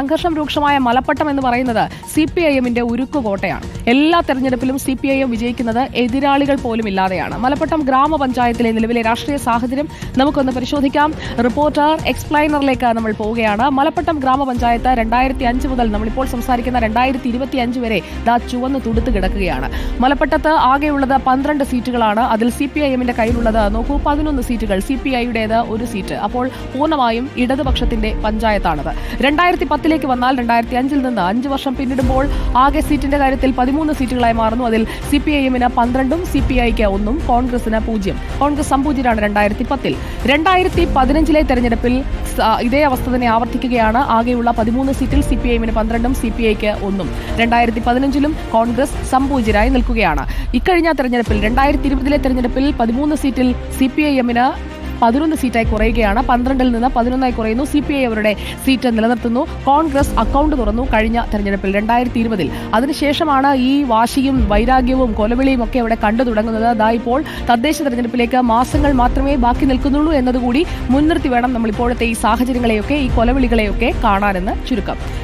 സംഘർഷം രൂക്ഷമായ മലപ്പട്ടം എന്ന് പറയുന്നത് CPIM-ന്റെ ഉരുക്കുകോട്ടയാണ്. എല്ലാ തെരഞ്ഞെടുപ്പിലും CPIM വിജയിക്കുന്നത് എതിരാളികൾ പോലും ഇല്ലാതെയാണ്. മലപ്പട്ടം ഗ്രാമപഞ്ചായത്തിലെ നിലവിലെ രാഷ്ട്രീയ സാഹചര്യം നമുക്കൊന്ന് പരിശോധിക്കാം. റിപ്പോർട്ടർ എക്സ്പ്ലൈനറിലേക്ക് നമ്മൾ പോവുകയാണ്. മലപ്പട്ടം ഗ്രാമപഞ്ചായത്ത് 2005 മുതൽ നമ്മളിപ്പോൾ സംസാരിക്കുന്ന 2025 വരെ ചുവന്ന് തുടുത്ത് കിടക്കുകയാണ്. മലപ്പട്ടത്ത് ആകെയുള്ളത് 12 സീറ്റുകളാണ്. അതിൽ CPIM-ന്റെ കയ്യിലുള്ളത് നോക്കൂ 11 സീറ്റുകൾ, CPI-യുടേത് 1 സീറ്റ്. അപ്പോൾ പൂർണ്ണമായും ഇടതുപക്ഷത്തിന്റെ പഞ്ചായത്താണത്. 2010 വന്നാൽ 2005-ൽ നിന്ന് 5 വർഷം പിന്നിടുമ്പോൾ ആകെ സീറ്റിന്റെ കാര്യത്തിൽ 13 സീറ്റുകളായി മാറുന്നു. അതിൽ CPIM-ന് 12ഉം CPI-ക്ക് 1ഉം കോൺഗ്രസിന് 0. കോൺഗ്രസ് സംപൂജ്യരാണ് 2010-ൽ. 2015-ലെ തെരഞ്ഞെടുപ്പിൽ ഇതേ അവസ്ഥ തന്നെ ആവർത്തിക്കുകയാണ്. ആകെയുള്ള 13 സീറ്റിൽ CPIM-ന് 12ഉം CPI-ക്ക് 1ഉം. 2015-ലും കോൺഗ്രസ് സംപൂജ്യരായി നിൽക്കുകയാണ്. ഇക്കഴിഞ്ഞ തെരഞ്ഞെടുപ്പിൽ 2020-ലെ തെരഞ്ഞെടുപ്പിൽ 13 സീറ്റിൽ CPIM-ന് 11 സീറ്റായി കുറയുകയാണ്. 12-ൽ നിന്ന് 11ആയി കുറയുന്നു. CPI അവരുടെ സീറ്റ് നിലനിർത്തുന്നു. കോൺഗ്രസ് അക്കൗണ്ട് തുറന്നു കഴിഞ്ഞ തെരഞ്ഞെടുപ്പിൽ 2020-ൽ. അതിനുശേഷമാണ് ഈ വാശിയും വൈരാഗ്യവും കൊലവിളിയും ഒക്കെ അവിടെ കണ്ടു തുടങ്ങുന്നത്. ഇപ്പോൾ തദ്ദേശ തെരഞ്ഞെടുപ്പിലേക്ക് മാസങ്ങൾ മാത്രമേ ബാക്കി നിൽക്കുന്നുള്ളൂ എന്നതുകൂടി മുൻനിർത്തി വേണം നമ്മൾ ഇപ്പോഴത്തെ ഈ സാഹചര്യങ്ങളെയൊക്കെ ഈ കൊലവിളികളെയൊക്കെ കാണാനെന്ന് ചുരുക്കം.